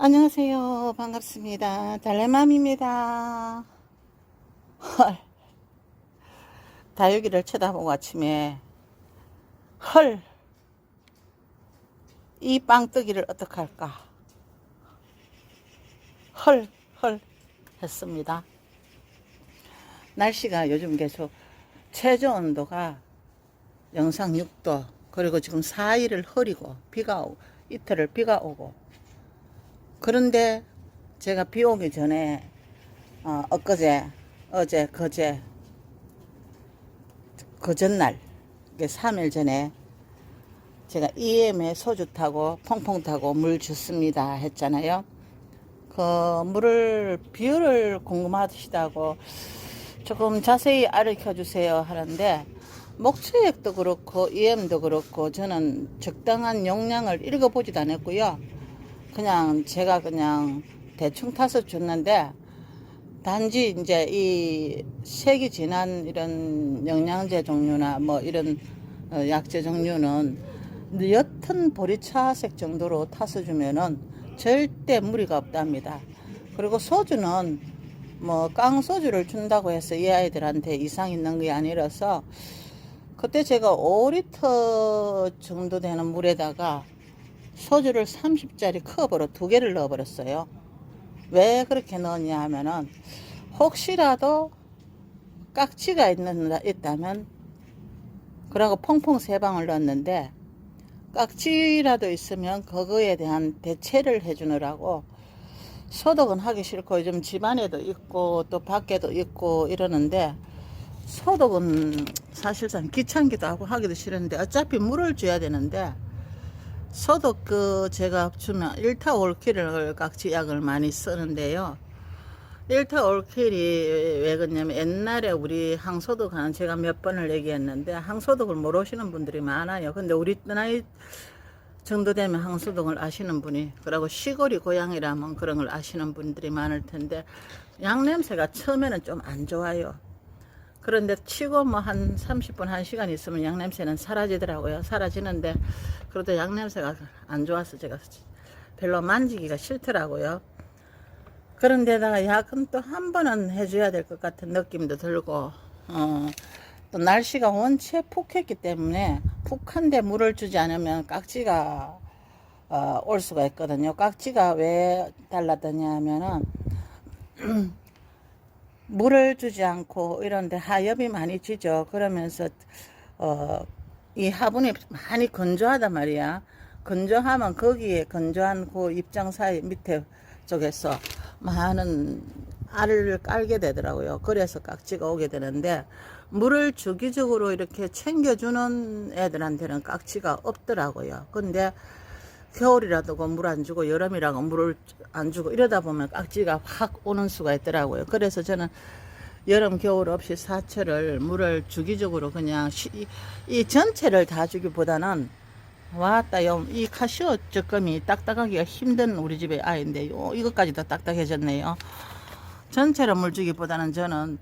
안녕하세요. 반갑습니다. 달래맘입니다. 헐, 다육이를 쳐다보고 아침에 헐, 이 빵뜨기를 어떡할까? 헐, 헐 했습니다. 날씨가 요즘 계속 최저 온도가 영상 6도, 그리고 지금 4일을 흐리고 비가 오고 이틀을 비가 오고, 그런데 제가 비 오기 전에 엊그제, 어제, 그제, 그 전날, 3일 전에 제가 EM에 소주 타고 퐁퐁 타고 물 줬습니다 했잖아요. 그 물을 비율을 궁금하시다고 조금 자세히 알려 주세요 하는데, 목초액도 그렇고 EM도 그렇고 저는 적당한 용량을 읽어보지도 않았고요. 그냥 제가 그냥 대충 타서 줬는데, 단지 이제 이 색이 진한 이런 영양제 종류나 뭐 이런 약제 종류는 옅은 보리차색 정도로 타서 주면은 절대 무리가 없답니다. 그리고 소주는 뭐 깡소주를 준다고 해서 이 아이들한테 이상 있는 게 아니라서, 그때 제가 5리터 정도 되는 물에다가 소주를 30짜리 컵으로 2개를 넣어버렸어요. 왜 그렇게 넣었냐 하면은, 혹시라도 깍지가 있다면, 그러고 퐁퐁 3방울 넣었는데, 깍지라도 있으면 그거에 대한 대체를 해주느라고. 소독은 하기 싫고 요즘 집안에도 있고 또 밖에도 있고 이러는데, 소독은 사실상 귀찮기도 하고 하기도 싫은데 어차피 물을 줘야 되는데, 소독 제가 주면 일타 올킬을 깍지약을 많이 쓰는데요. 일타 올킬이 왜 그러냐면, 옛날에 우리 항소독하는 제가 몇 번을 얘기했는데 항소독을 모르시는 분들이 많아요. 근데 우리 나이 정도 되면 항소독을 아시는 분이, 그리고 시골이 고향이라면 그런 걸 아시는 분들이 많을 텐데, 양 냄새가 처음에는 좀 안 좋아요. 그런데 치고 뭐 한 30분 1시간 있으면 양 냄새는 사라지더라고요. 사라지는데 그래도 양 냄새가 안 좋아서 제가 별로 만지기가 싫더라고요. 그런데다가 약은 또 한 번은 해줘야 될 것 같은 느낌도 들고, 또 날씨가 원체 푹했기 때문에 푹한데 물을 주지 않으면 깍지가 올 수가 있거든요. 깍지가 왜 달라드냐 하면은 물을 주지 않고 이런데 하엽이 많이 지죠. 그러면서 이 화분이 많이 건조하단 말이야. 건조하면 거기에 건조한 그 입장 사이 밑에 쪽에서 많은 알을 깔게 되더라고요. 그래서 깍지가 오게 되는데, 물을 주기적으로 이렇게 챙겨주는 애들한테는 깍지가 없더라고요. 근데 겨울이라도 물 안 주고 여름이라고 물을 안 주고 이러다 보면 깍지가 확 오는 수가 있더라고요. 그래서 저는 여름 겨울 없이 사철을 물을 주기적으로 그냥 이 전체를 다 주기보다는, 왔다 이 카시오 쭈꾸미 딱딱하기가 힘든 우리 집의 아이인데 이것까지도 딱딱해졌네요. 전체로 물 주기보다는 저는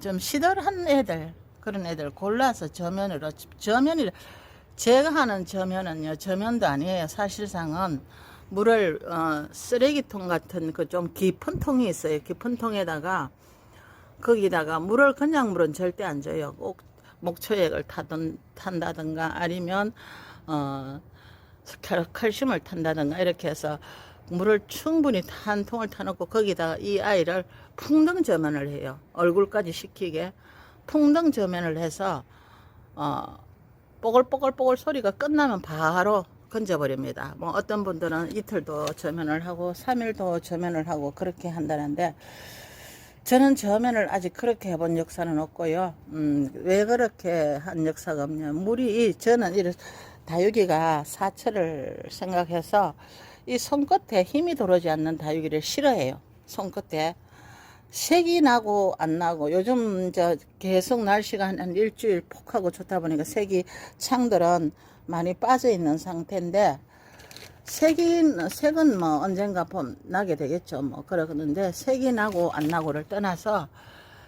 좀 시들한 애들, 그런 애들 골라서 저면으로, 제가 하는 저면은요, 저면도 아니에요. 사실상은 물을 쓰레기통 같은 그 좀 깊은 통이 있어요. 깊은 통에다가, 거기다가 물을, 그냥 물은 절대 안 줘요. 꼭 목초액을 탄다든가 아니면 칼슘을 탄다든가 이렇게 해서 물을 충분히 한 통을 타놓고 거기다가 이 아이를 풍덩 저면을 해요. 얼굴까지 식히게 풍덩 저면을 해서 뽀글뽀글뽀글 소리가 끝나면 바로 건져버립니다. 뭐 어떤 분들은 이틀도 저면을 하고 3일도 저면을 하고 그렇게 한다는데, 저는 저면을 아직 그렇게 해본 역사는 없고요. 왜 그렇게 한 역사가 없냐, 저는 이 다육이가 사철을 생각해서 이 손끝에 힘이 들어오지 않는 다육이를 싫어해요. 손끝에 색이 나고 안 나고, 요즘 계속 날씨가 한 일주일 폭하고 좋다 보니까 창들은 많이 빠져 있는 상태인데, 색은 뭐 언젠가 나게 되겠죠. 뭐 그러는데, 색이 나고 안 나고를 떠나서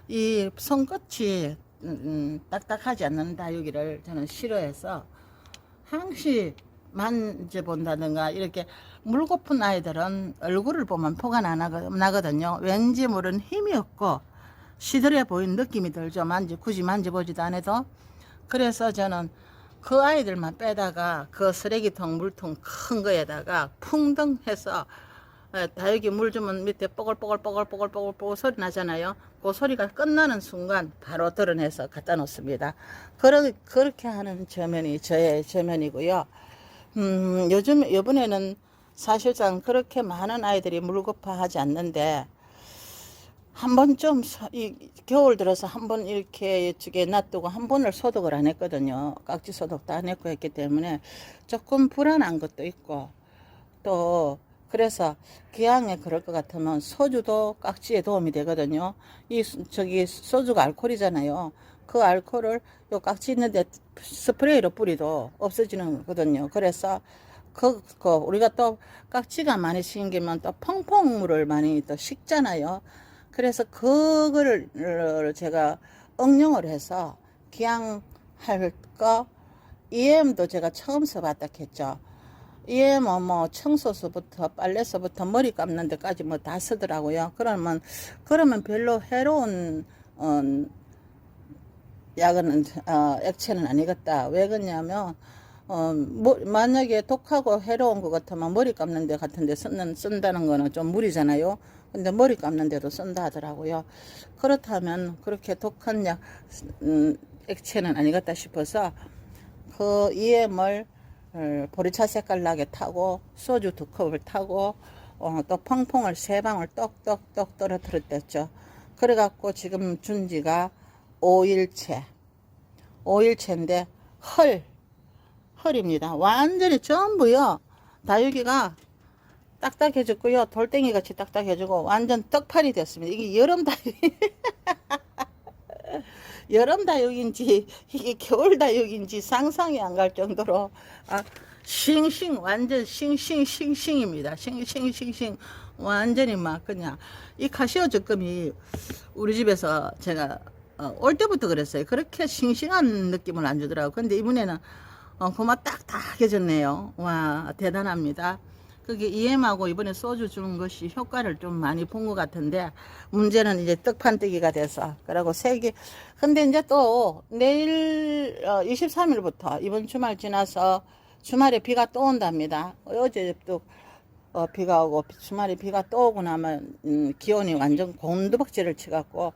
이 손끝이 딱딱하지 않는 다육이를 저는 싫어해서, 항시 만져본다든가 이렇게 물 고픈 아이들은 얼굴을 보면 포가 나거든요. 왠지 모르는 힘이 없고 시들해 보이는 느낌이 들죠. 굳이 만져보지도 않아도. 그래서 저는 그 아이들만 빼다가 그 쓰레기통 물통 큰 거에다가 풍덩해서 다육이 물 주면 밑에 뽀글뽀글 소리 나잖아요. 그 소리가 끝나는 순간 바로 드러내서 갖다 놓습니다. 그렇게 하는 저면이 저의 저면이고요. 요번에는 사실상 그렇게 많은 아이들이 물고파하지 않는데, 한 번 겨울 들어서 한 번 이렇게 이쪽에 놔두고 한 번을 소독을 안 했거든요. 깍지 소독도 안 했고 했기 때문에 조금 불안한 것도 있고, 또, 그래서 기왕에 그럴 것 같으면 소주도 깍지에 도움이 되거든요. 소주가 알코올이잖아요. 그 알코올을 요 깍지 있는데 스프레이로 뿌리도 없어지는 거거든요. 그래서 우리가 또 깍지가 많이 생기면 또 펑펑물을 많이 또 식잖아요. 그래서 그거를 제가 응용을 해서 기왕 할 거, EM도 제가 처음 써봤다 했죠. EM은 뭐 청소서부터 빨래서부터 머리 감는 데까지 뭐 다 쓰더라고요. 그러면 별로 해로운 액체는 아니겠다. 왜 그러냐면 만약에 독하고 해로운 것 같으면 머리 감는 데 같은 데 쓴다는 거는 좀 무리잖아요. 근데 머리 감는 데도 쓴다 하더라고요. 그렇다면 그렇게 독한 액체는 아니겠다 싶어서 그 EM을 보리차 색깔 나게 타고 소주 2컵을 타고 또 펑펑을 3방울 똑똑똑 떨어뜨렸댔죠. 그래갖고 지금 준지가 5일째인데 헐입니다. 완전히 전부요. 다육이가 딱딱해졌고요. 돌덩이 같이 딱딱해지고 완전 떡팔이 됐습니다. 이게 여름 다육이 여름 다육인지 이게 겨울 다육인지 상상이 안 갈 정도로 완전 싱싱입니다. 싱싱 완전히 막 그냥 이 카시오 쭈꾸미 우리 집에서 제가 올 때부터 그랬어요. 그렇게 싱싱한 느낌을 안 주더라고. 근데 이번에는 그만 딱딱해졌네요. 와, 대단합니다. 그게 EM하고 이번에 소주 주는 것이 효과를 좀 많이 본 것 같은데, 문제는 이제 떡판뜨기가 돼서. 그리고 근데 이제 또 내일 23일부터 이번 주말 지나서 주말에 비가 또 온답니다. 어제도 비가 오고 주말에 비가 또 오고 나면 기온이 완전 곤두박질을 치갖고,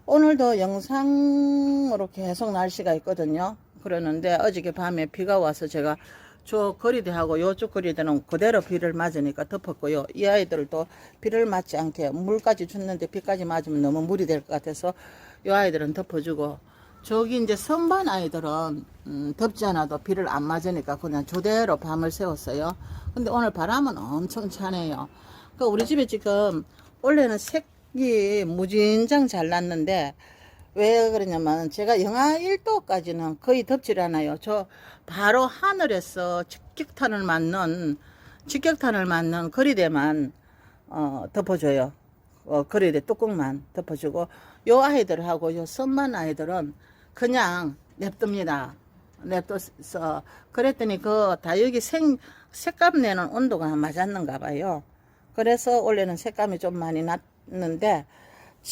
오늘도 영상으로 계속 날씨가 있거든요. 그러는데 어저께 밤에 비가 와서 제가 저 거리대하고 요쪽 거리대는 그대로 비를 맞으니까 덮었고요. 이 아이들도 비를 맞지 않게 물까지 줬는데 비까지 맞으면 너무 물이 될 것 같아서 이 아이들은 덮어주고, 저기 이제 선반 아이들은 덥지 않아도 비를 안 맞으니까 그냥 저대로 밤을 새웠어요. 근데 오늘 바람은 엄청 차네요. 그 우리 집에 지금 원래는 색이 무진장 잘 났는데, 왜 그러냐면 제가 영하 1도까지는 거의 덥질 않아요. 저 바로 하늘에서 직격탄을 맞는 거리대만 덮어줘요. 거리대 뚜껑만 덮어주고, 요 아이들하고 요 선만 아이들은 그냥 냅둡니다. 냅둬서 그랬더니 그 다육이 색감 내는 온도가 맞았는가 봐요. 그래서 원래는 색감이 좀 많이 났는데,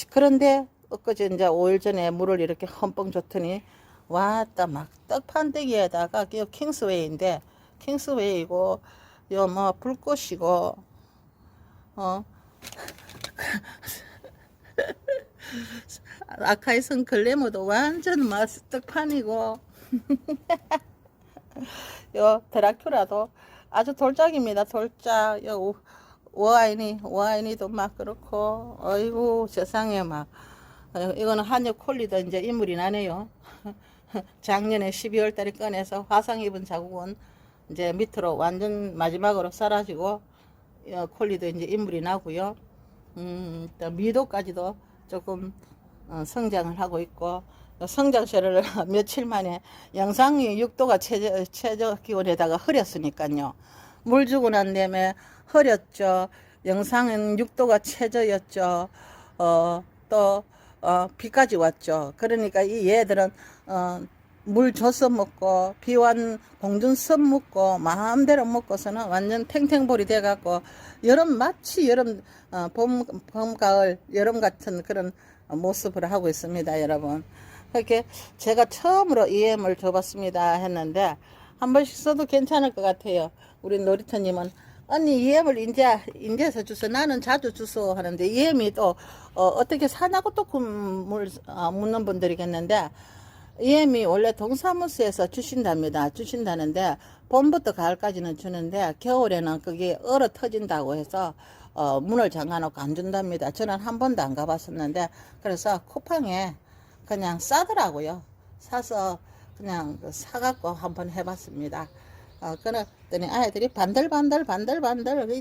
그런데 엊그제 이제 5일 전에 물을 이렇게 흠뻑 줬더니 왔다 막 떡판대기에다가 요 킹스웨이고 요 뭐 불꽃이고 아카이성 글래머도 완전 막 떡판이고 요 드라큘라도 아주 돌짝입니다. 돌짝. 요 워아이니도 막 그렇고, 어이구 세상에 막 이거는 한여 콜리도 이제 인물이 나네요. 작년에 12월 달에 꺼내서 화상 입은 자국은 이제 밑으로 완전 마지막으로 사라지고, 콜리도 이제 인물이 나고요. 또 미도까지도 조금 성장을 하고 있고, 성장세를 며칠 만에 영상이 6도가 최저 기온에다가 흐렸으니까요. 물 주고 난 다음에 흐렸죠. 영상은 6도가 최저였죠. 또 비까지 왔죠. 그러니까 이 얘들은 물 줘서 먹고 비완 공준섭 먹고 마음대로 먹고서는 완전 탱탱볼이 돼갖고 여름 마치 여름 봄 가을 여름 같은 그런 모습을 하고 있습니다, 여러분. 그렇게 제가 처음으로 EM을 줘봤습니다 했는데 한 번씩 써도 괜찮을 것 같아요. 우리 놀이터님은 언니 EM을 인제서 주소 나는 자주 주소 하는데 EM이 또 어떻게 사냐고 또 묻는 분들이겠는데 EM이 원래 동사무소에서 주신다는데 봄부터 가을까지는 주는데 겨울에는 그게 얼어 터진다고 해서 문을 잠가놓고 안 준답니다. 저는 한 번도 안 가봤었는데 그래서 쿠팡에 그냥 싸더라고요. 사서 그냥 사갖고 한번 해봤습니다. 그랬더니 아이들이 반들반들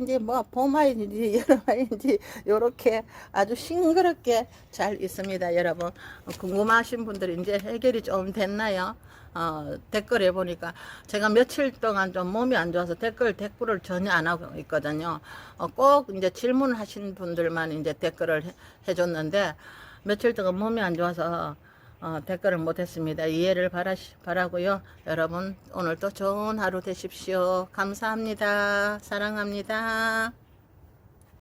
이제 뭐 봄아이인지 여름아이인지 요렇게 아주 싱그럽게 잘 있습니다, 여러분. 궁금하신 분들이 이제 해결이 좀 됐나요? 댓글에 보니까 제가 며칠 동안 좀 몸이 안 좋아서 댓글을 전혀 안 하고 있거든요. 꼭 이제 질문하신 분들만 이제 댓글을 해줬는데 며칠 동안 몸이 안 좋아서 댓글을 못했습니다. 이해를 바라고요. 여러분 오늘도 좋은 하루 되십시오. 감사합니다. 사랑합니다.